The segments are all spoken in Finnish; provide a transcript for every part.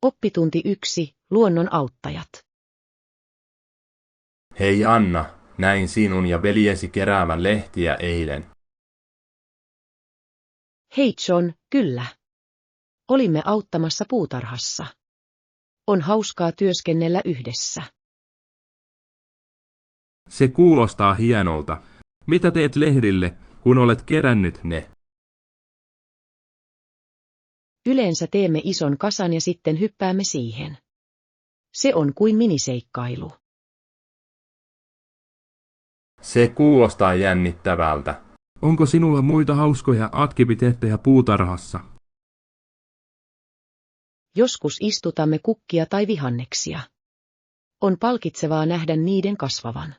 Oppitunti 1. Luonnon auttajat. Hei Anna, näin sinun ja veljesi keräävän lehtiä eilen. Hei John, kyllä. Olimme auttamassa puutarhassa. On hauskaa työskennellä yhdessä. Se kuulostaa hienolta. Mitä teet lehdille, kun olet kerännyt ne? Yleensä teemme ison kasan ja sitten hyppäämme siihen. Se on kuin miniseikkailu. Se kuulostaa jännittävältä. Onko sinulla muita hauskoja aktiviteetteja puutarhassa? Joskus istutamme kukkia tai vihanneksia. On palkitsevaa nähdä niiden kasvavan.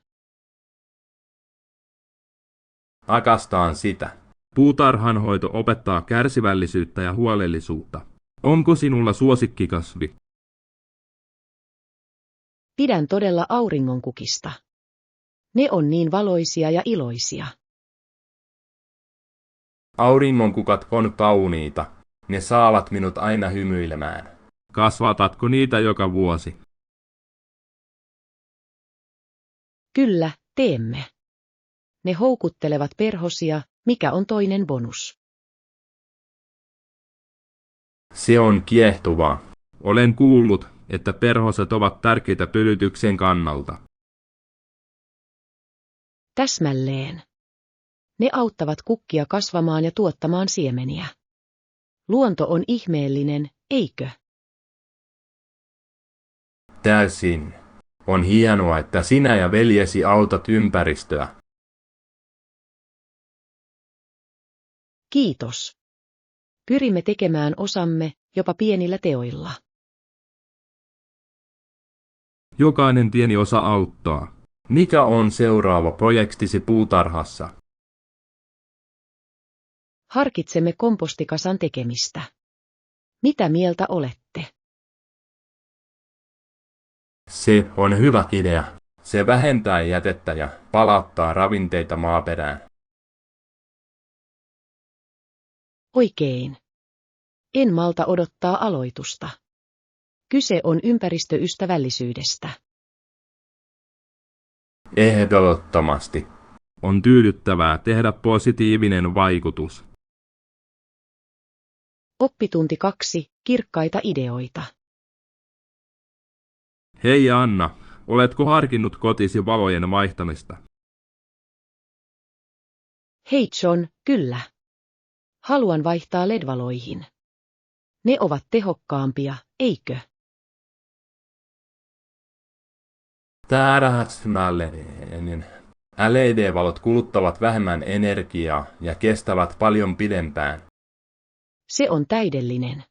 Rakastan sitä. Puutarhanhoito opettaa kärsivällisyyttä ja huolellisuutta. Onko sinulla suosikkikasvi? Pidän todella auringonkukista. Ne on niin valoisia ja iloisia. Auringonkukat on kauniita. Ne saavat minut aina hymyilemään. Kasvatatko niitä joka vuosi? Kyllä, teemme. Ne houkuttelevat perhosia, mikä on toinen bonus. Se on kiehtovaa. Olen kuullut, että perhoset ovat tärkeitä pölytyksen kannalta. Täsmälleen. Ne auttavat kukkia kasvamaan ja tuottamaan siemeniä. Luonto on ihmeellinen, eikö? Täysin. On hienoa, että sinä ja veljesi autat ympäristöä. Kiitos. Pyrimme tekemään osamme, jopa pienillä teoilla. Jokainen pieni osa auttaa. Mikä on seuraava projektisi puutarhassa? Harkitsemme kompostikasan tekemistä. Mitä mieltä olette? Se on hyvä idea. Se vähentää jätettä ja palauttaa ravinteita maaperään. Oikein. En malta odottaa aloitusta. Kyse on ympäristöystävällisyydestä. Ehdottomasti. On tyydyttävää tehdä positiivinen vaikutus. Oppitunti 2. Kirkkaita ideoita. Hei Anna, oletko harkinnut kotisi valojen vaihtamista? Hei John, kyllä. Haluan vaihtaa LED-valoihin. Ne ovat tehokkaampia, eikö? Tähdäsmällinen. LED-valot kuluttavat vähemmän energiaa ja kestävät paljon pidempään. Se on täydellinen.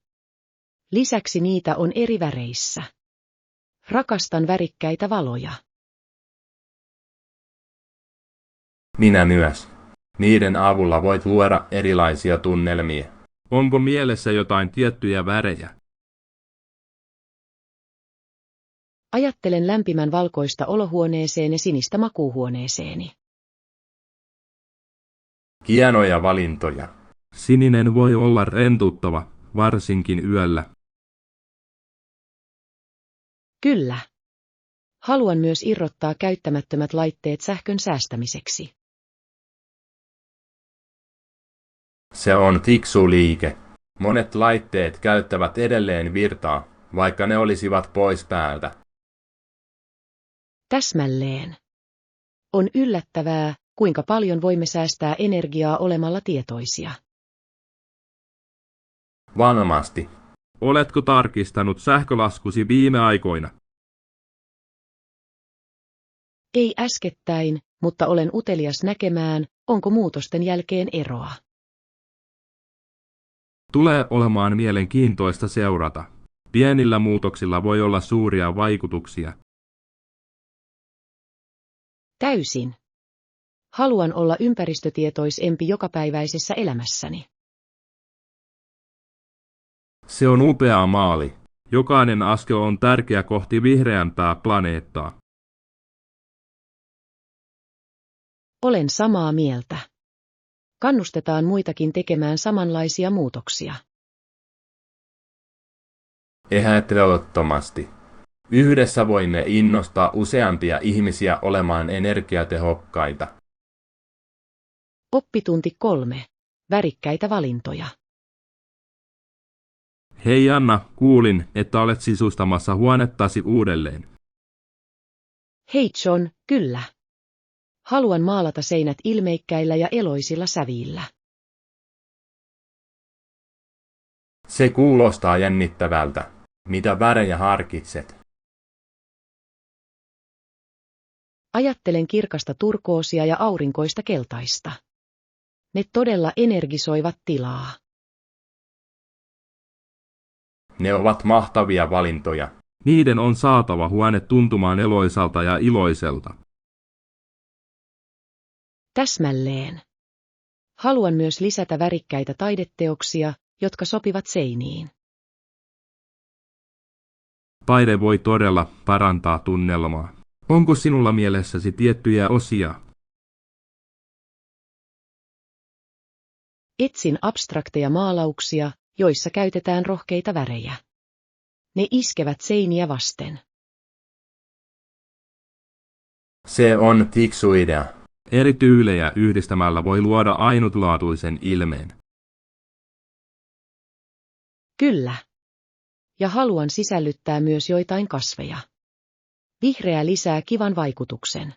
Lisäksi niitä on eri väreissä. Rakastan värikkäitä valoja. Minä myös. Niiden avulla voit luoda erilaisia tunnelmia. Onko mielessä jotain tiettyjä värejä? Ajattelen lämpimän valkoista olohuoneeseen ja sinistä makuuhuoneeseeni. Hienoja valintoja. Sininen voi olla rentouttava, varsinkin yöllä. Kyllä. Haluan myös irrottaa käyttämättömät laitteet sähkön säästämiseksi. Se on fiksu liike. Monet laitteet käyttävät edelleen virtaa, vaikka ne olisivat pois päältä. Täsmälleen. On yllättävää, kuinka paljon voimme säästää energiaa olemalla tietoisia. Varmasti. Oletko tarkistanut sähkölaskusi viime aikoina? Ei äskettäin, mutta olen utelias näkemään, onko muutosten jälkeen eroa. Tulee olemaan mielenkiintoista seurata. Pienillä muutoksilla voi olla suuria vaikutuksia. Täysin. Haluan olla ympäristötietoisempi jokapäiväisessä elämässäni. Se on upea maali. Jokainen askel on tärkeä kohti vihreämpää planeettaa. Olen samaa mieltä. Kannustetaan muitakin tekemään samanlaisia muutoksia. Ehdottomasti. Yhdessä voimme innostaa useampia ihmisiä olemaan energiatehokkaita. Oppitunti 3. Värikkäitä valintoja. Hei Anna, kuulin, että olet sisustamassa huonettasi uudelleen. Hei John, kyllä. Haluan maalata seinät ilmeikkäillä ja eloisilla sävillä. Se kuulostaa jännittävältä. Mitä värejä harkitset? Ajattelen kirkasta turkoosia ja aurinkoista keltaista. Ne todella energisoivat tilaa. Ne ovat mahtavia valintoja. Niiden on saatava huone tuntumaan eloisalta ja iloiselta. Täsmälleen. Haluan myös lisätä värikkäitä taideteoksia, jotka sopivat seiniin. Taide voi todella parantaa tunnelmaa. Onko sinulla mielessäsi tiettyjä osia? Etsin abstrakteja maalauksia, joissa käytetään rohkeita värejä. Ne iskevät seiniä vasten. Se on fiksu idea. Eri tyylejä yhdistämällä voi luoda ainutlaatuisen ilmeen. Kyllä. Ja haluan sisällyttää myös joitain kasveja. Vihreä lisää kivan vaikutuksen.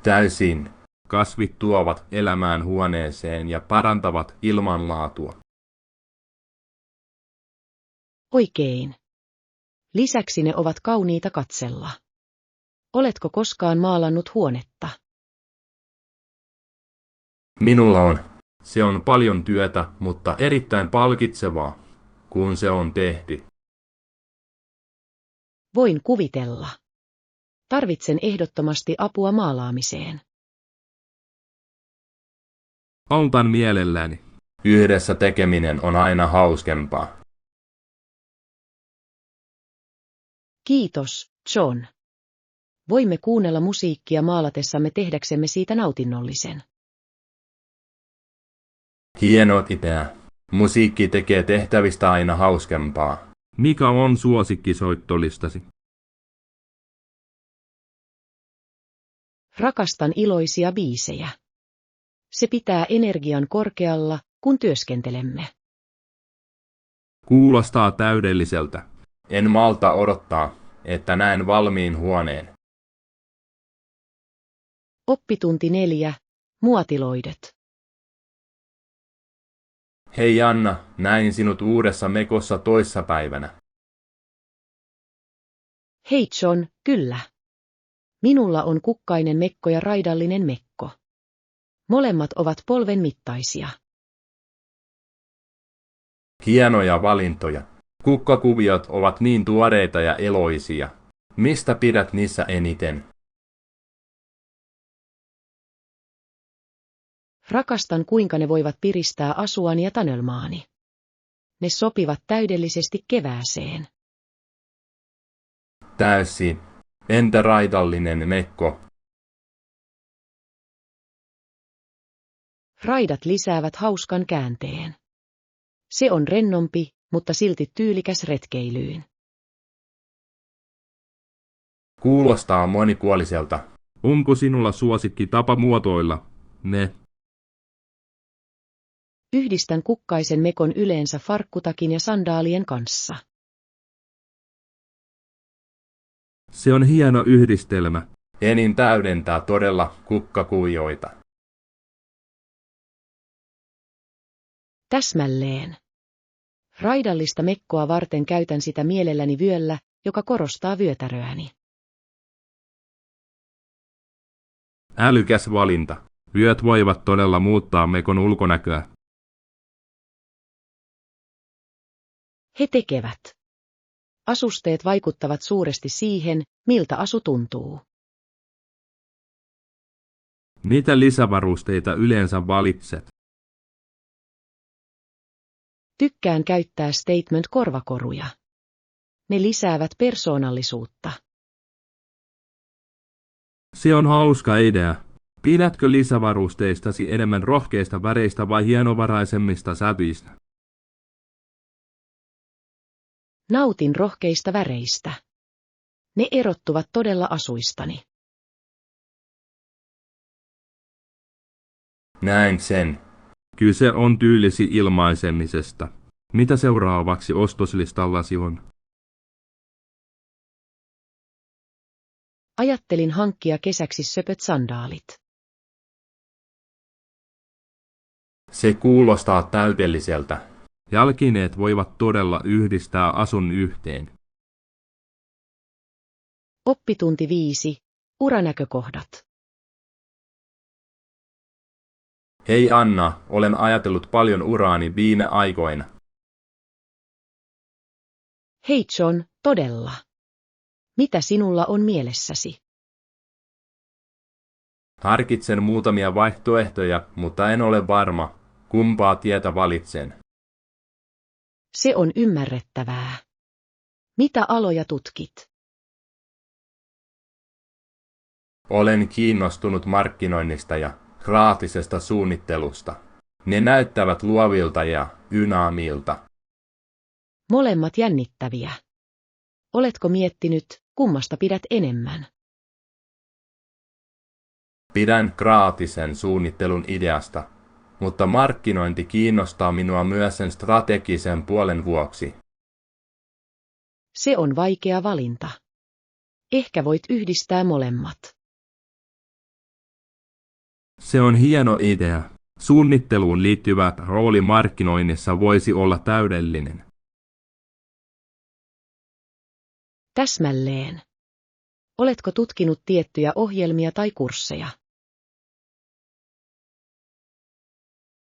Täysin. Kasvit tuovat elämään huoneeseen ja parantavat ilmanlaatua. Oikein. Lisäksi ne ovat kauniita katsella. Oletko koskaan maalannut huonetta? Minulla on. Se on paljon työtä, mutta erittäin palkitsevaa, kun se on tehty. Voin kuvitella. Tarvitsen ehdottomasti apua maalaamiseen. Autan mielelläni. Yhdessä tekeminen on aina hauskempaa. Kiitos, John. Voimme kuunnella musiikkia maalatessamme tehdäksemme siitä nautinnollisen. Hieno idea. Musiikki tekee tehtävistä aina hauskempaa. Mikä on suosikkisoittolistasi? Rakastan iloisia biisejä. Se pitää energian korkealla, kun työskentelemme. Kuulostaa täydelliseltä. En malta odottaa, että näen valmiin huoneen. Oppitunti 4. Muotiloidet. Hei Anna, näin sinut uudessa mekossa toissapäivänä. Hei John, kyllä. Minulla on kukkainen mekko ja raidallinen mekko. Molemmat ovat polven mittaisia. Hienoja valintoja. Kukkakuviot ovat niin tuoreita ja eloisia. Mistä pidät niissä eniten? Rakastan kuinka ne voivat piristää asuani ja tanelmaani. Ne sopivat täydellisesti kevääseen. Täysin. Entä raidallinen mekko? Raidat lisäävät hauskan käänteen. Se on rennompi, mutta silti tyylikäs retkeilyyn. Kuulostaa monipuoliselta. Onko sinulla suosikki tapa muotoilla ne? Yhdistän kukkaisen mekon yleensä farkkutakin ja sandaalien kanssa. Se on hieno yhdistelmä. Enin täydentää todella kukkakuvioita. Täsmälleen. Raidallista mekkoa varten käytän sitä mielelläni vyöllä, joka korostaa vyötäröäni. Älykäs valinta. Vyöt voivat todella muuttaa mekon ulkonäköä. He tekevät. Asusteet vaikuttavat suuresti siihen, miltä asu tuntuu. Mitä lisävarusteita yleensä valitset? Tykkään käyttää statement-korvakoruja. Ne lisäävät persoonallisuutta. Se on hauska idea. Pidätkö lisävarusteistasi enemmän rohkeista väreistä vai hienovaraisemmista sävyistä? Nautin rohkeista väreistä. Ne erottuvat todella asuistani. Näin sen. Kyse on tyylisi ilmaisemisesta. Mitä seuraavaksi ostoslistallasi on? Ajattelin hankkia kesäksi söpöt sandaalit. Se kuulostaa täydelliseltä. Jalkineet voivat todella yhdistää asun yhteen. Oppitunti 5. Uranäkökohdat. Hei Anna, olen ajatellut paljon uraani viime aikoina. Hei John, todella. Mitä sinulla on mielessäsi? Harkitsen muutamia vaihtoehtoja, mutta en ole varma, kumpaa tietä valitsen. Se on ymmärrettävää. Mitä aloja tutkit? Olen kiinnostunut markkinoinnista ja graatisesta suunnittelusta. Ne näyttävät luovilta ja dynaamilta. Molemmat jännittäviä. Oletko miettinyt, kummasta pidät enemmän? Pidän graatisen suunnittelun ideasta, mutta markkinointi kiinnostaa minua myös sen strategisen puolen vuoksi. Se on vaikea valinta. Ehkä voit yhdistää molemmat. Se on hieno idea. Suunnitteluun liittyvä rooli markkinoinnissa voisi olla täydellinen. Täsmälleen. Oletko tutkinut tiettyjä ohjelmia tai kursseja?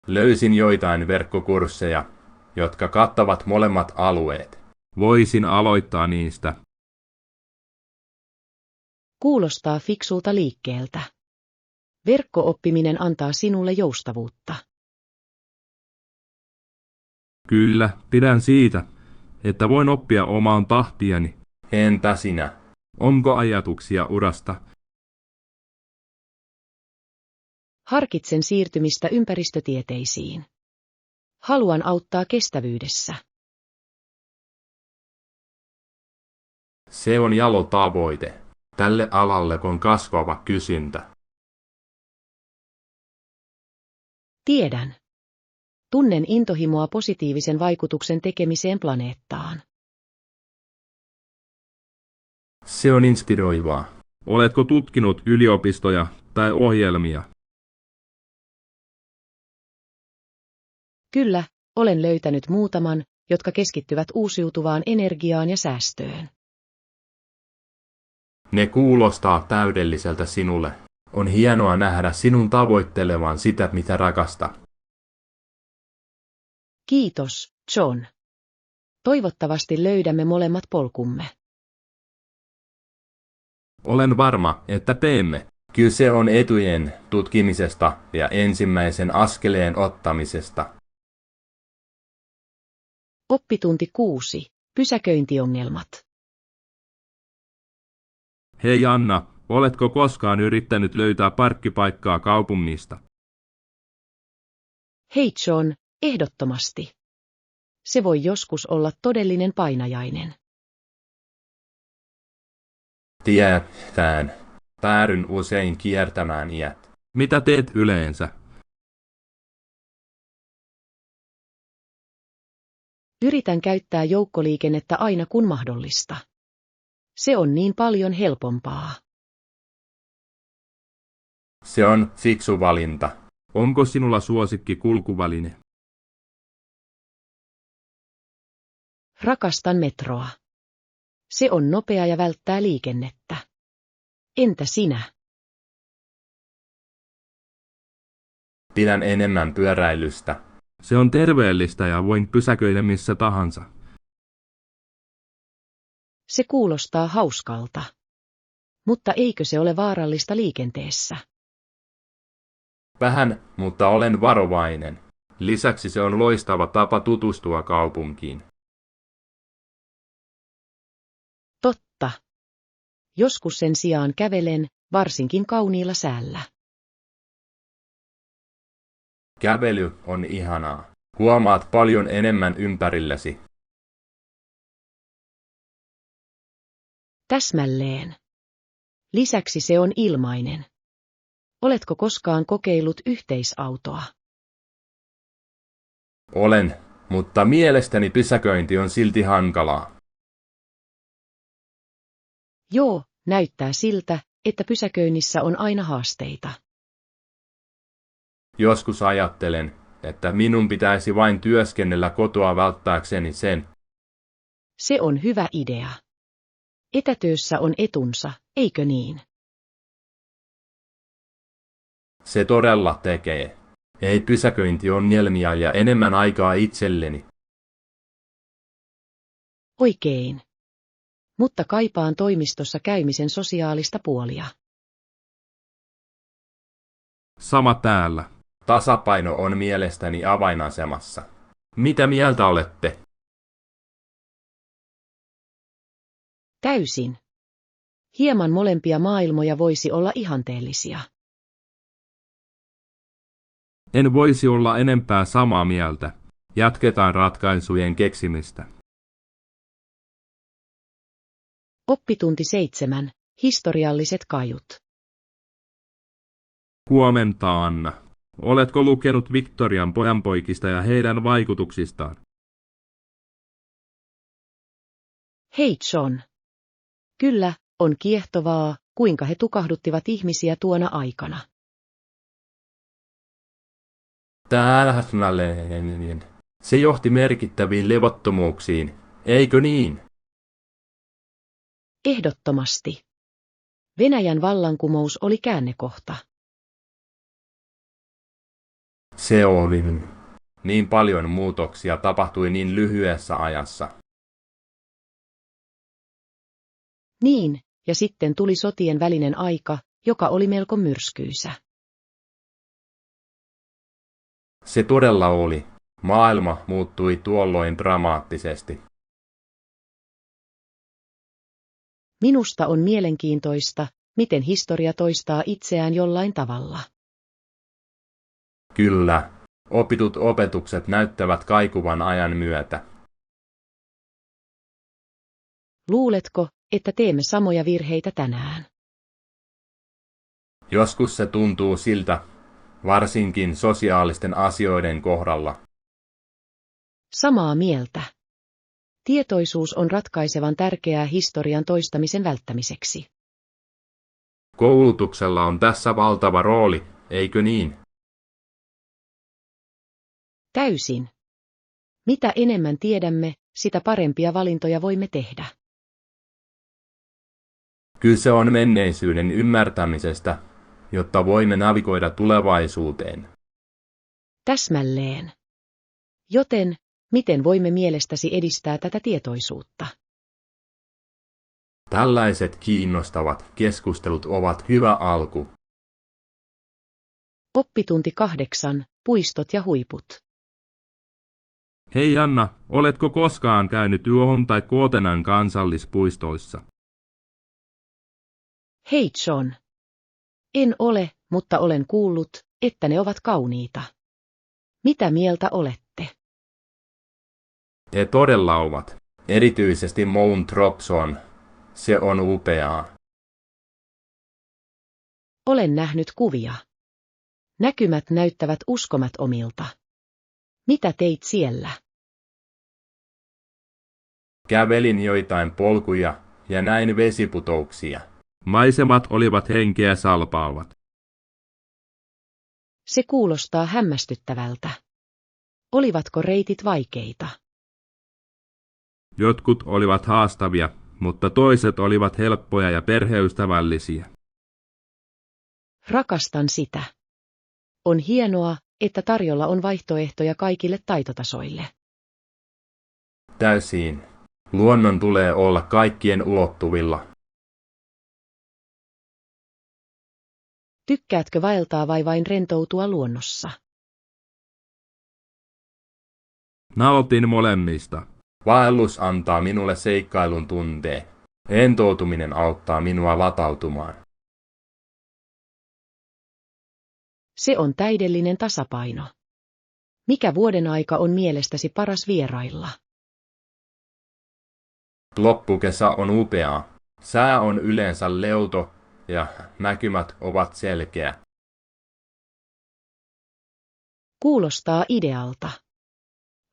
Löysin joitain verkkokursseja, jotka kattavat molemmat alueet. Voisin aloittaa niistä. Kuulostaa fiksulta liikkeeltä. Verkko-oppiminen antaa sinulle joustavuutta. Kyllä, pidän siitä, että voin oppia omaan tahtiani. Entä sinä? Onko ajatuksia urasta? Harkitsen siirtymistä ympäristötieteisiin. Haluan auttaa kestävyydessä. Se on jalo tavoite. Tälle alalle on kasvava kysyntä. Tiedän. Tunnen intohimoa positiivisen vaikutuksen tekemiseen planeettaan. Se on inspiroivaa. Oletko tutkinut yliopistoja tai ohjelmia? Kyllä, olen löytänyt muutaman, jotka keskittyvät uusiutuvaan energiaan ja säästöön. Ne kuulostaa täydelliseltä sinulle. On hienoa nähdä sinun tavoittelevan sitä, mitä rakastaa. Kiitos, John. Toivottavasti löydämme molemmat polkumme. Olen varma, että teemme. Kyse on etujen tutkimisesta ja ensimmäisen askeleen ottamisesta. Oppitunti 6. Pysäköintiongelmat. Hei Anna, oletko koskaan yrittänyt löytää parkkipaikkaa kaupungista? Hei John, ehdottomasti. Se voi joskus olla todellinen painajainen. Tiedän. Päädyn usein kiertämään iät. Mitä teet yleensä? Yritän käyttää joukkoliikennettä aina kun mahdollista. Se on niin paljon helpompaa. Se on fiksu valinta. Onko sinulla suosikki kulkuväline? Rakastan metroa. Se on nopea ja välttää liikennettä. Entä sinä? Pidän enemmän pyöräilystä. Se on terveellistä ja voin pysäköidä missä tahansa. Se kuulostaa hauskalta. Mutta eikö se ole vaarallista liikenteessä? Vähän, mutta olen varovainen. Lisäksi se on loistava tapa tutustua kaupunkiin. Totta. Joskus sen sijaan kävelen, varsinkin kauniilla säällä. Kävely on ihanaa. Huomaat paljon enemmän ympärillesi. Täsmälleen. Lisäksi se on ilmainen. Oletko koskaan kokeillut yhteisautoa? Olen, mutta mielestäni pysäköinti on silti hankalaa. Joo, näyttää siltä, että pysäköinnissä on aina haasteita. Joskus ajattelen, että minun pitäisi vain työskennellä kotoa välttääkseni sen. Se on hyvä idea. Etätyössä on etunsa, eikö niin? Se todella tekee. Ei pysäköintiongelmia ja enemmän aikaa itselleni. Oikein. Mutta kaipaan toimistossa käymisen sosiaalista puolia. Sama täällä. Tasapaino on mielestäni avainasemassa. Mitä mieltä olette? Täysin. Hieman molempia maailmoja voisi olla ihanteellisia. En voisi olla enempää samaa mieltä. Jatketaan ratkaisujen keksimistä. Oppitunti 7. Historialliset kaiut. Huomenta, Anna. Oletko lukenut Victorian pojanpoikista ja heidän vaikutuksistaan? Hei John. Kyllä, on kiehtovaa, kuinka he tukahduttivat ihmisiä tuona aikana. Täsmälleen. Se johti merkittäviin levottomuuksiin, eikö niin? Ehdottomasti. Venäjän vallankumous oli käännekohta. Se oli. Niin paljon muutoksia tapahtui niin lyhyessä ajassa. Niin, ja sitten tuli sotien välinen aika, joka oli melko myrskyisä. Se todella oli. Maailma muuttui tuolloin dramaattisesti. Minusta on mielenkiintoista, miten historia toistaa itseään jollain tavalla. Kyllä, opitut opetukset näyttävät kaikuvan ajan myötä. Luuletko, että teemme samoja virheitä tänään? Joskus se tuntuu siltä, varsinkin sosiaalisten asioiden kohdalla. Samaa mieltä. Tietoisuus on ratkaisevan tärkeää historian toistamisen välttämiseksi. Koulutuksella on tässä valtava rooli, eikö niin? Täysin. Mitä enemmän tiedämme, sitä parempia valintoja voimme tehdä. Kyse on menneisyyden ymmärtämisestä, jotta voimme navigoida tulevaisuuteen. Täsmälleen. Joten, miten voimme mielestäsi edistää tätä tietoisuutta? Tällaiset kiinnostavat keskustelut ovat hyvä alku. Oppitunti 8. Puistot ja huiput. Hei Anna, oletko koskaan käynyt Yöhon tai Kuotenan kansallispuistoissa? Hei John. En ole, mutta olen kuullut, että ne ovat kauniita. Mitä mieltä olette? He todella ovat. Erityisesti Mount Robson. Se on upeaa. Olen nähnyt kuvia. Näkymät näyttävät uskomattomilta. Mitä teit siellä? Kävelin joitain polkuja ja näin vesiputouksia. Maisemat olivat henkeä salpaavat. Se kuulostaa hämmästyttävältä. Olivatko reitit vaikeita? Jotkut olivat haastavia, mutta toiset olivat helppoja ja perheystävällisiä. Rakastan sitä. On hienoa, että tarjolla on vaihtoehtoja kaikille taitotasoille. Täysin. Luonnon tulee olla kaikkien ulottuvilla. Tykkäätkö vaeltaa vai vain rentoutua luonnossa? Nautin molemmista. Vaellus antaa minulle seikkailun tunteen. Rentoutuminen auttaa minua latautumaan. Se on täydellinen tasapaino. Mikä vuodenaika on mielestäsi paras vierailla? Loppukesä on upeaa. Sää on yleensä leuto ja näkymät ovat selkeä. Kuulostaa idealta.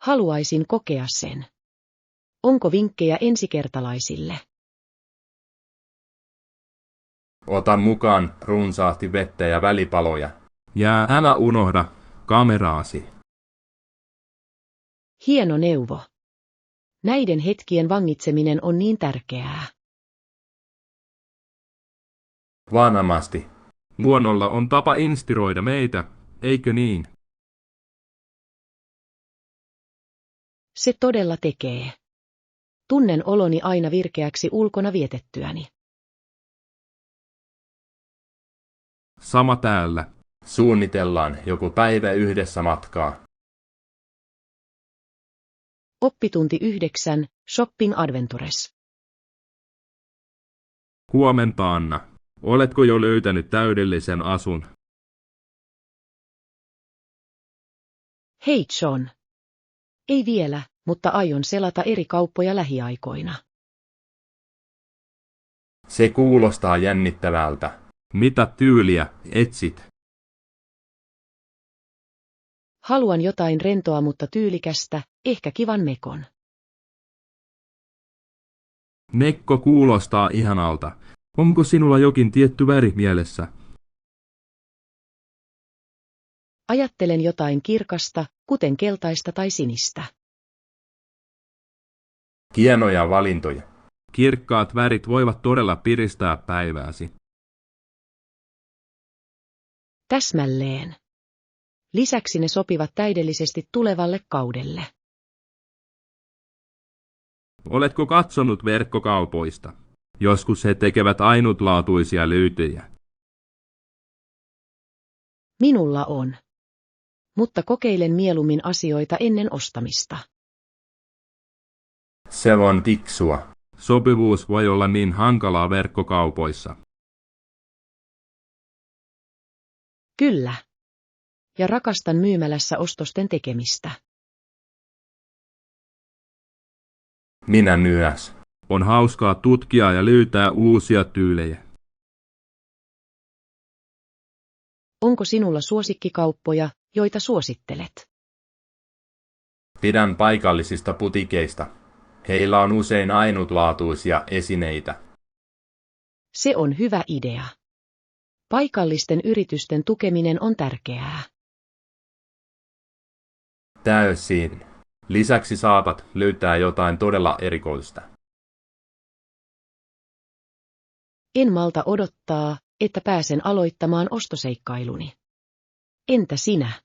Haluaisin kokea sen. Onko vinkkejä ensikertalaisille? Ota mukaan runsaasti vettä ja välipaloja. Ja älä unohda kameraasi. Hieno neuvo. Näiden hetkien vangitseminen on niin tärkeää. Varmasti. Luonnolla on tapa inspiroida meitä, eikö niin? Se todella tekee. Tunnen oloni aina virkeäksi ulkona vietettyäni. Sama täällä. Suunnitellaan joku päivä yhdessä matkaa. Oppitunti 9, Shopping Adventures. Huomenta, Anna. Oletko jo löytänyt täydellisen asun? Hei John. Ei vielä, mutta aion selata eri kauppoja lähiaikoina. Se kuulostaa jännittävältä. Mitä tyyliä etsit? Haluan jotain rentoa mutta tyylikästä, ehkä kivan mekon. Mekko kuulostaa ihanalta. Onko sinulla jokin tietty väri mielessä? Ajattelen jotain kirkasta, kuten keltaista tai sinistä. Hienoja valintoja. Kirkkaat värit voivat todella piristää päivääsi. Täsmälleen. Lisäksi ne sopivat täydellisesti tulevalle kaudelle. Oletko katsonut verkkokaupoista? Joskus he tekevät ainutlaatuisia löytöjä. Minulla on. Mutta kokeilen mieluummin asioita ennen ostamista. Se on fiksua. Sopivuus voi olla niin hankalaa verkkokaupoissa. Kyllä. Ja rakastan myymälässä ostosten tekemistä. Minä myös. On hauskaa tutkia ja löytää uusia tyylejä. Onko sinulla suosikkikauppoja, joita suosittelet? Pidän paikallisista putikeista. Heillä on usein ainutlaatuisia esineitä. Se on hyvä idea. Paikallisten yritysten tukeminen on tärkeää. Täysin. Lisäksi saatat löytää jotain todella erikoista. En malta odottaa, että pääsen aloittamaan ostoseikkailuni. Entä sinä?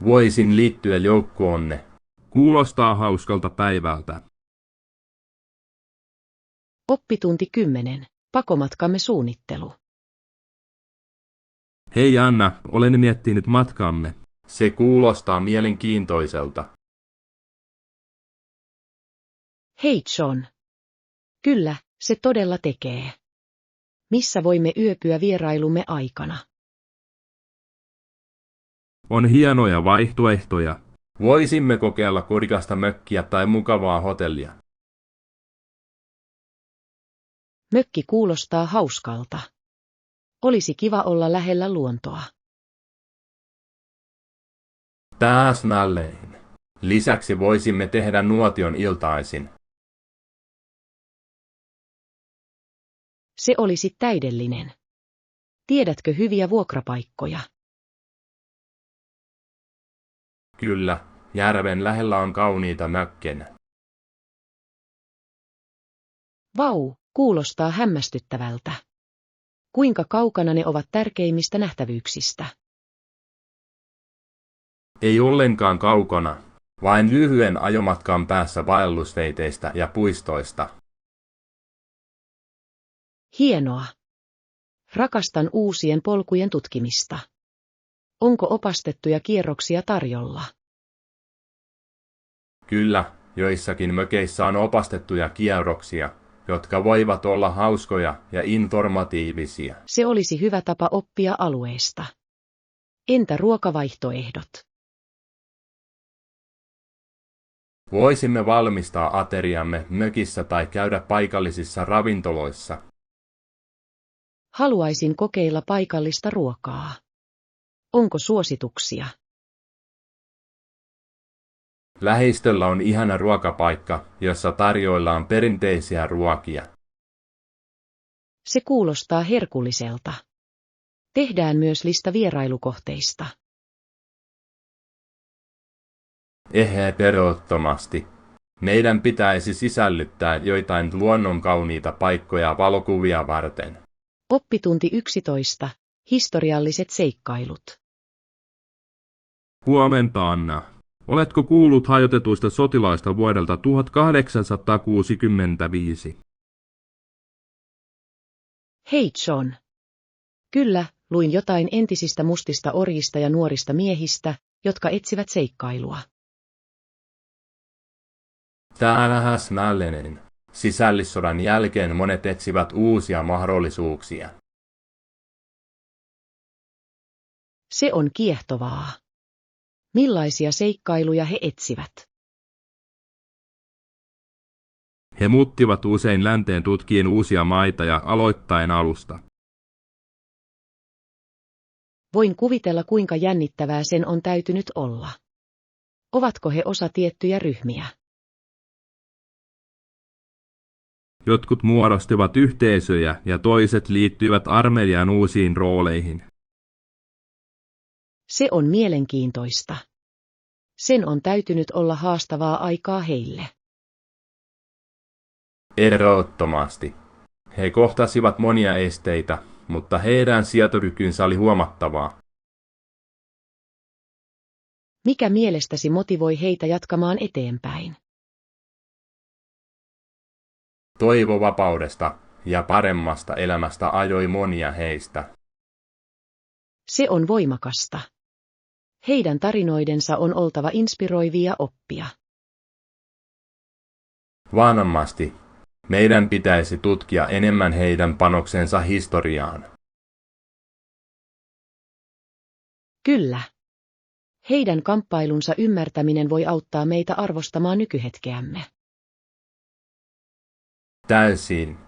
Voisin liittyä joukkoonne. Kuulostaa hauskalta päivältä. Oppitunti 10. Pakomatkamme suunnittelu. Hei Anna, olen miettinyt matkamme. Se kuulostaa mielenkiintoiselta. Hei John. Kyllä, se todella tekee. Missä voimme yöpyä vierailumme aikana? On hienoja vaihtoehtoja. Voisimme kokeilla kodikasta mökkiä tai mukavaa hotellia. Mökki kuulostaa hauskalta. Olisi kiva olla lähellä luontoa. Täsmälleen. Lisäksi voisimme tehdä nuotion iltaisin. Se olisi täydellinen. Tiedätkö hyviä vuokrapaikkoja? Kyllä, järven lähellä on kauniita mökkejä. Vau, kuulostaa hämmästyttävältä. Kuinka kaukana ne ovat tärkeimmistä nähtävyyksistä? Ei ollenkaan kaukana, vain lyhyen ajomatkan päässä vaellusveiteistä ja puistoista. Hienoa. Rakastan uusien polkujen tutkimista. Onko opastettuja kierroksia tarjolla? Kyllä, joissakin mökeissä on opastettuja kierroksia, jotka voivat olla hauskoja ja informatiivisia. Se olisi hyvä tapa oppia alueesta. Entä ruokavaihtoehdot? Voisimme valmistaa ateriamme mökissä tai käydä paikallisissa ravintoloissa. Haluaisin kokeilla paikallista ruokaa. Onko suosituksia? Lähistöllä on ihana ruokapaikka, jossa tarjoillaan perinteisiä ruokia. Se kuulostaa herkulliselta. Tehdään myös lista vierailukohteista. Ehdottomasti. Meidän pitäisi sisällyttää joitain luonnonkauniita paikkoja valokuvia varten. Oppitunti 11. Historialliset seikkailut. Huomenta, Anna. Oletko kuullut hajotetuista sotilaista vuodelta 1865? Hei John. Kyllä, luin jotain entisistä mustista orjista ja nuorista miehistä, jotka etsivät seikkailua. Täsmällinen. Sisällissodan jälkeen monet etsivät uusia mahdollisuuksia. Se on kiehtovaa. Millaisia seikkailuja he etsivät? He muuttivat usein länteen tutkien uusia maita ja aloittaen alusta. Voin kuvitella, kuinka jännittävää sen on täytynyt olla. Ovatko he osa tiettyjä ryhmiä? Jotkut muodostivat yhteisöjä ja toiset liittyivät armeijan uusiin rooleihin. Se on mielenkiintoista. Sen on täytynyt olla haastavaa aikaa heille. Ehdottomasti. He kohtasivat monia esteitä, mutta heidän sietokykynsä oli huomattavaa. Mikä mielestäsi motivoi heitä jatkamaan eteenpäin? Toivo vapaudesta ja paremmasta elämästä ajoi monia heistä. Se on voimakasta. Heidän tarinoidensa on oltava inspiroivia oppia. Varmasti. Meidän pitäisi tutkia enemmän heidän panoksensa historiaan. Kyllä. Heidän kamppailunsa ymmärtäminen voi auttaa meitä arvostamaan nykyhetkeämme. Täysin.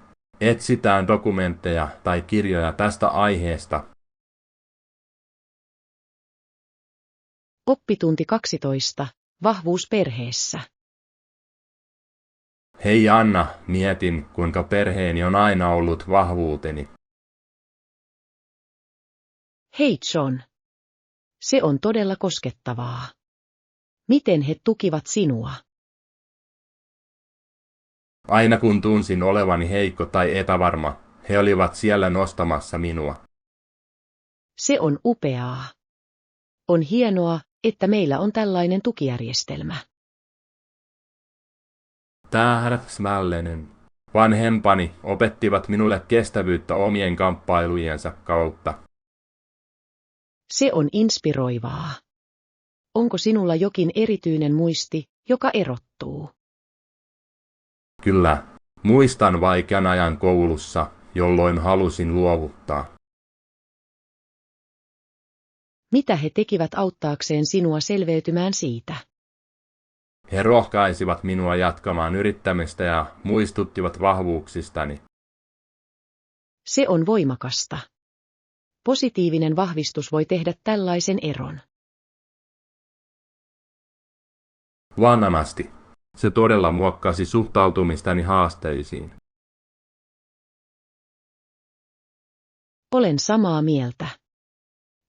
Etsitään dokumentteja tai kirjoja tästä aiheesta. Oppitunti 12. Vahvuus perheessä. Hei Anna, mietin, kuinka perheeni on aina ollut vahvuuteni. Hei John. Se on todella koskettavaa. Miten he tukivat sinua? Aina kun tunsin olevani heikko tai epävarma, he olivat siellä nostamassa minua. Se on upeaa. On hienoa, että meillä on tällainen tukijärjestelmä. Täsmällinen. Vanhempani opettivat minulle kestävyyttä omien kamppailujensa kautta. Se on inspiroivaa. Onko sinulla jokin erityinen muisti, joka erottuu? Kyllä, muistan vaikean ajan koulussa, jolloin halusin luovuttaa. Mitä he tekivät auttaakseen sinua selveytymään siitä? He rohkaisivat minua jatkamaan yrittämistä ja muistuttivat vahvuuksistani. Se on voimakasta. Positiivinen vahvistus voi tehdä tällaisen eron. Varmasti. Se todella muokkasi suhtautumistani haasteisiin. Olen samaa mieltä.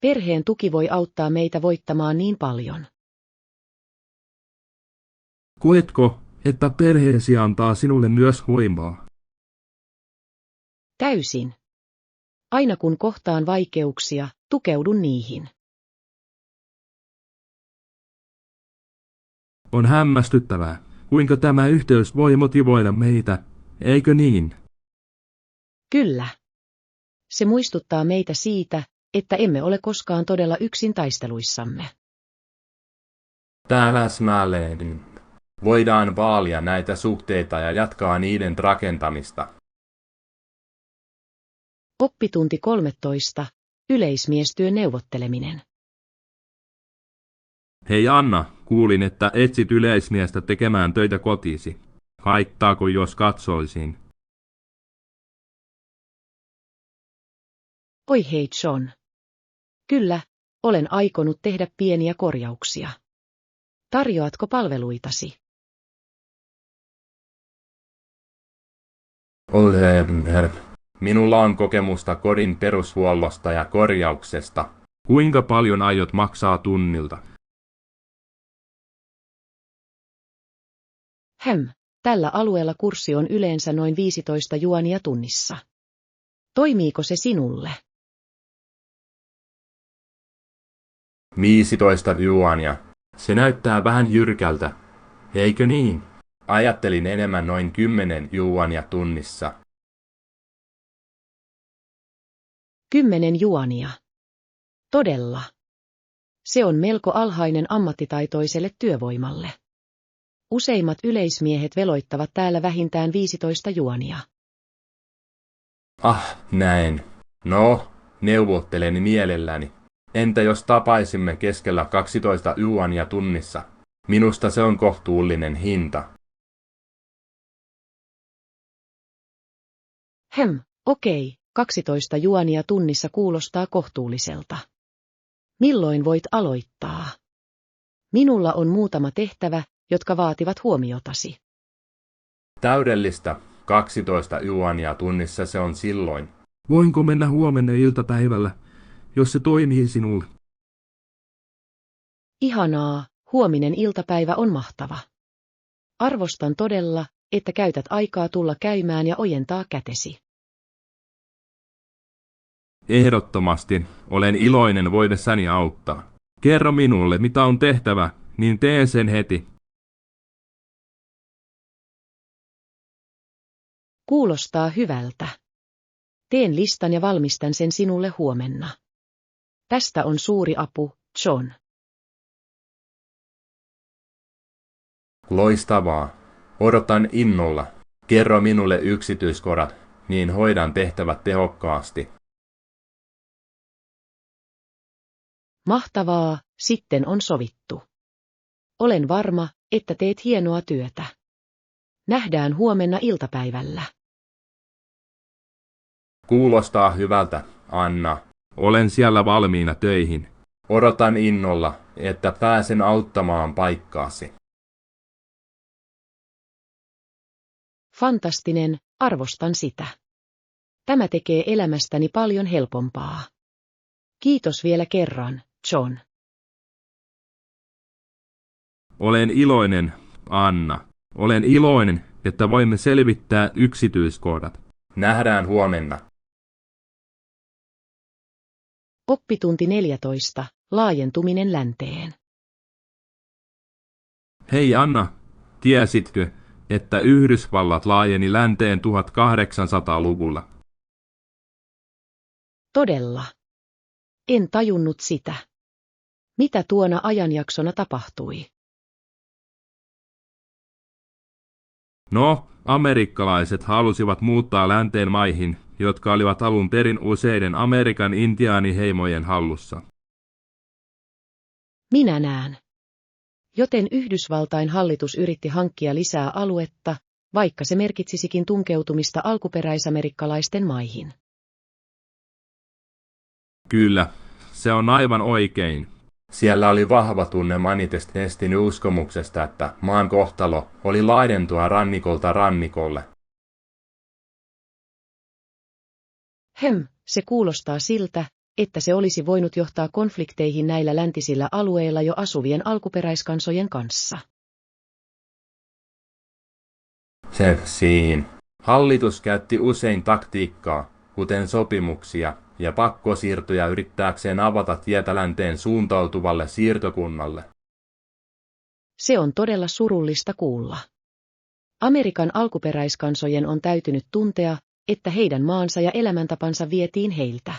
Perheen tuki voi auttaa meitä voittamaan niin paljon. Koetko, että perheesi antaa sinulle myös voimaa? Täysin. Aina kun kohtaan vaikeuksia, tukeudun niihin. On hämmästyttävää, kuinka tämä yhteys voi motivoida meitä, eikö niin? Kyllä. Se muistuttaa meitä siitä, että emme ole koskaan todella yksin taisteluissamme. Täsmällinen. Voidaan vaalia näitä suhteita ja jatkaa niiden rakentamista. Oppitunti 13. Yleismiestyön neuvotteleminen. Hei Anna, kuulin, että etsit yleismiestä tekemään töitä kotiisi. Haittaako jos katsoisin? Oi hei John. Kyllä, olen aikonut tehdä pieniä korjauksia. Tarjoatko palveluitasi? Minulla on kokemusta kodin perushuollosta ja korjauksesta. Kuinka paljon aiot maksaa tunnilta? Tällä alueella kurssi on yleensä noin 15 juania tunnissa. Toimiiko se sinulle? 15 juania. Se näyttää vähän jyrkältä. Eikö niin? Ajattelin enemmän noin 10 juania tunnissa. 10 juania. Todella. Se on melko alhainen ammattitaitoiselle työvoimalle. Useimmat yleismiehet veloittavat täällä vähintään 15 juania. Näin. No, neuvottelen mielelläni. Entä jos tapaisimme keskellä 12 juania tunnissa? Minusta se on kohtuullinen hinta. Okei, 12 juania tunnissa kuulostaa kohtuulliselta. Milloin voit aloittaa? Minulla on muutama tehtävä, jotka vaativat huomiotasi. Täydellistä. 12 juania tunnissa se on silloin. Voinko mennä huomenna iltapäivällä, jos se toimii sinulle? Ihanaa, huominen iltapäivä on mahtava. Arvostan todella, että käytät aikaa tulla käymään ja ojentaa kätesi. Ehdottomasti, olen iloinen voidessani auttaa. Kerro minulle, mitä on tehtävä, niin teen sen heti. Kuulostaa hyvältä. Teen listan ja valmistan sen sinulle huomenna. Tästä on suuri apu, John. Loistavaa. Odotan innolla. Kerro minulle yksityiskohdat, niin hoidan tehtävät tehokkaasti. Mahtavaa, sitten on sovittu. Olen varma, että teet hienoa työtä. Nähdään huomenna iltapäivällä. Kuulostaa hyvältä, Anna. Olen siellä valmiina töihin. Odotan innolla, että pääsen auttamaan paikkaasi. Fantastinen, arvostan sitä. Tämä tekee elämästäni paljon helpompaa. Kiitos vielä kerran, John. Olen iloinen, Anna. Olen iloinen, että voimme selvittää yksityiskohdat. Nähdään huomenna. Oppitunti 14. Laajentuminen länteen. Hei Anna, tiesitkö, että Yhdysvallat laajeni länteen 1800-luvulla? Todella. En tajunnut sitä. Mitä tuona ajanjaksona tapahtui? No, amerikkalaiset halusivat muuttaa länteen maihin, jotka olivat alun perin useiden Amerikan intiaaniheimojen hallussa. Minä näen. Joten Yhdysvaltain hallitus yritti hankkia lisää aluetta, vaikka se merkitsisikin tunkeutumista alkuperäisamerikkalaisten maihin. Kyllä, se on aivan oikein. Siellä oli vahva tunne manifestin uskomuksesta, että maan kohtalo oli laajentua rannikolta rannikolle. Se kuulostaa siltä, että se olisi voinut johtaa konflikteihin näillä läntisillä alueilla jo asuvien alkuperäiskansojen kanssa. Hallitus käytti usein taktiikkaa, kuten sopimuksia ja pakkosiirtoja yrittääkseen avata tietä länteen suuntautuvalle siirtokunnalle. Se on todella surullista kuulla. Amerikan alkuperäiskansojen on täytynyt tuntea, että heidän maansa ja elämäntapansa vietiin heiltä.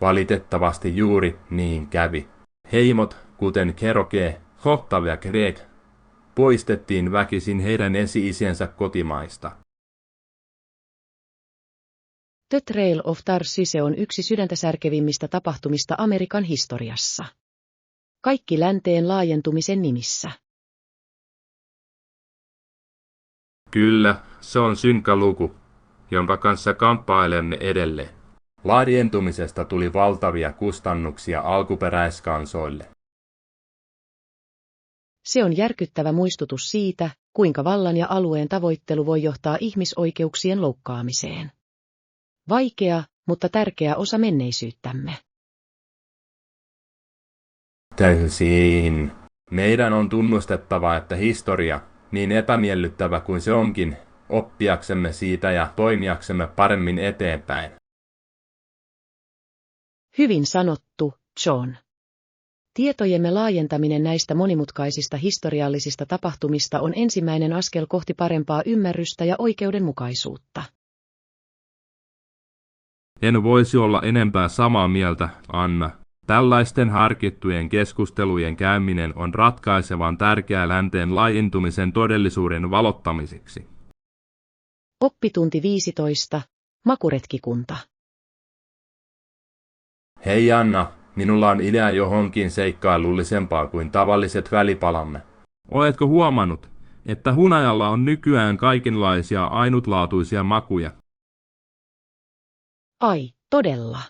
Valitettavasti juuri niin kävi. Heimot, kuten Cherokee, Choctaw ja Creek, poistettiin väkisin heidän esi-isiensä kotimaista. The Trail of Tarshish on yksi sydäntä särkevimmistä tapahtumista Amerikan historiassa. Kaikki länteen laajentumisen nimissä. Kyllä, se on synkkä luku, jonka kanssa kamppailemme edelleen. Laajentumisesta tuli valtavia kustannuksia alkuperäiskansoille. Se on järkyttävä muistutus siitä, kuinka vallan ja alueen tavoittelu voi johtaa ihmisoikeuksien loukkaamiseen. Vaikea, mutta tärkeä osa menneisyyttämme. Täysin. Meidän on tunnustettava, että historia, niin epämiellyttävä kuin se onkin, oppiaksemme siitä ja toimijaksemme paremmin eteenpäin. Hyvin sanottu, John. Tietojemme laajentaminen näistä monimutkaisista historiallisista tapahtumista on ensimmäinen askel kohti parempaa ymmärrystä ja oikeudenmukaisuutta. En voisi olla enempää samaa mieltä, Anna. Tällaisten harkittujen keskustelujen käyminen on ratkaisevan tärkeää länteen laajentumisen todellisuuden valottamiseksi. Oppitunti 15. Makuretkikunta. Hei Anna, minulla on idea johonkin seikkailullisempaa kuin tavalliset välipalamme. Oletko huomannut, että hunajalla on nykyään kaikenlaisia ainutlaatuisia makuja? Ai, todella.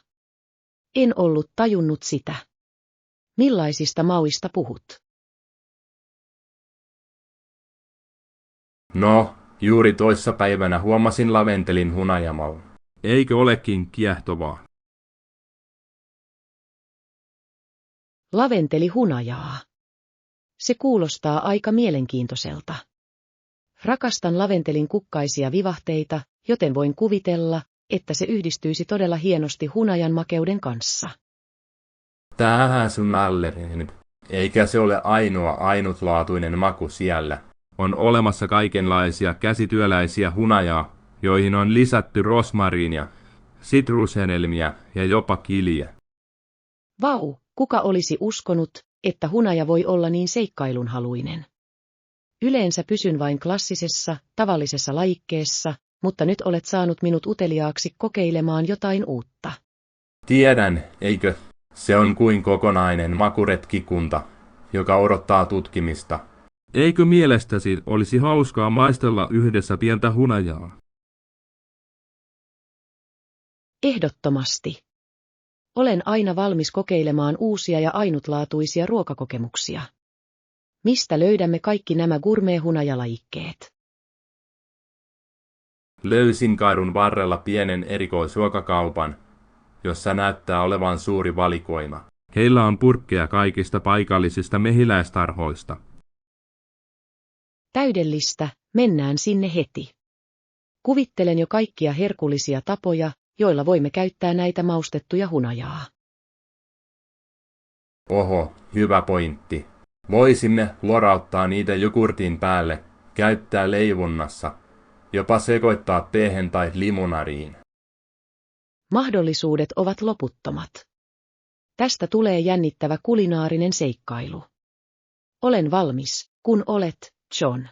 En ollut tajunnut sitä. Millaisista mauista puhut? No, juuri toissapäivänä huomasin laventelin hunajamaun. Eikö olekin kiehtovaa? Laventeli hunajaa. Se kuulostaa aika mielenkiintoiselta. Rakastan laventelin kukkaisia vivahteita, joten voin kuvitella, että se yhdistyisi todella hienosti hunajan makeuden kanssa. Tähän sun allerin. Eikä se ole ainoa ainutlaatuinen maku siellä. On olemassa kaikenlaisia käsityöläisiä hunajaa, joihin on lisätty rosmariinia, sitrushedelmiä ja jopa kiliä. Vau, kuka olisi uskonut, että hunaja voi olla niin seikkailunhaluinen? Yleensä pysyn vain klassisessa, tavallisessa lajikkeessa, mutta nyt olet saanut minut uteliaaksi kokeilemaan jotain uutta. Tiedän, eikö? Se on kuin kokonainen makuretkikunta, joka odottaa tutkimista. Eikö mielestäsi olisi hauskaa maistella yhdessä pientä hunajaa? Ehdottomasti. Olen aina valmis kokeilemaan uusia ja ainutlaatuisia ruokakokemuksia. Mistä löydämme kaikki nämä gourmet-hunajalajikkeet? Löysin kadun varrella pienen erikoisruokakaupan, jossa näyttää olevan suuri valikoima. Heillä on purkkeja kaikista paikallisista mehiläistarhoista. Täydellistä, mennään sinne heti. Kuvittelen jo kaikkia herkullisia tapoja, joilla voimme käyttää näitä maustettuja hunajaa. Oho, hyvä pointti. Voisimme lorauttaa niitä jogurtin päälle, käyttää leivonnassa, jopa sekoittaa teehen tai limonadiin. Mahdollisuudet ovat loputtomat. Tästä tulee jännittävä kulinaarinen seikkailu. Olen valmis, kun olet, John.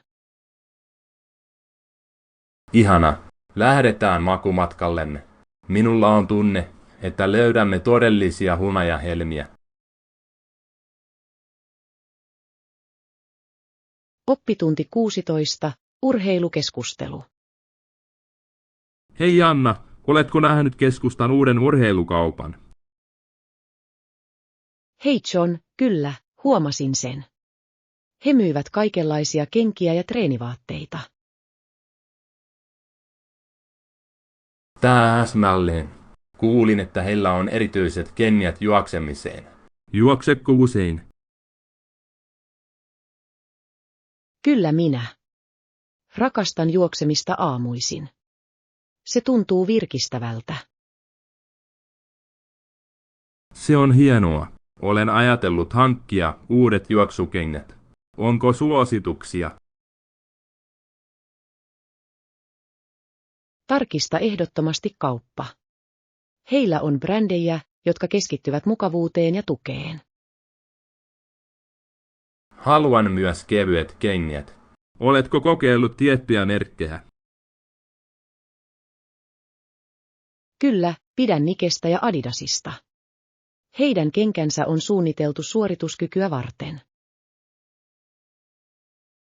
Ihana, lähdetään makumatkallemme. Minulla on tunne, että löydämme todellisia hunajahelmiä. Oppitunti 16. Urheilukeskustelu. Hei Anna, oletko nähnyt keskustan uuden urheilukaupan? Hei John, kyllä, huomasin sen. He myyvät kaikenlaisia kenkiä ja treenivaatteita. Täsmälleen. Kuulin, että heillä on erityiset kengät juoksemiseen. Juokseko usein? Kyllä minä. Rakastan juoksemista aamuisin. Se tuntuu virkistävältä. Se on hienoa. Olen ajatellut hankkia uudet juoksukengät. Onko suosituksia? Tarkista ehdottomasti kauppa. Heillä on brändejä, jotka keskittyvät mukavuuteen ja tukeen. Haluan myös kevyet kengät. Oletko kokeillut tiettyjä merkkejä? Kyllä, pidän Nikestä ja Adidasista. Heidän kenkänsä on suunniteltu suorituskykyä varten.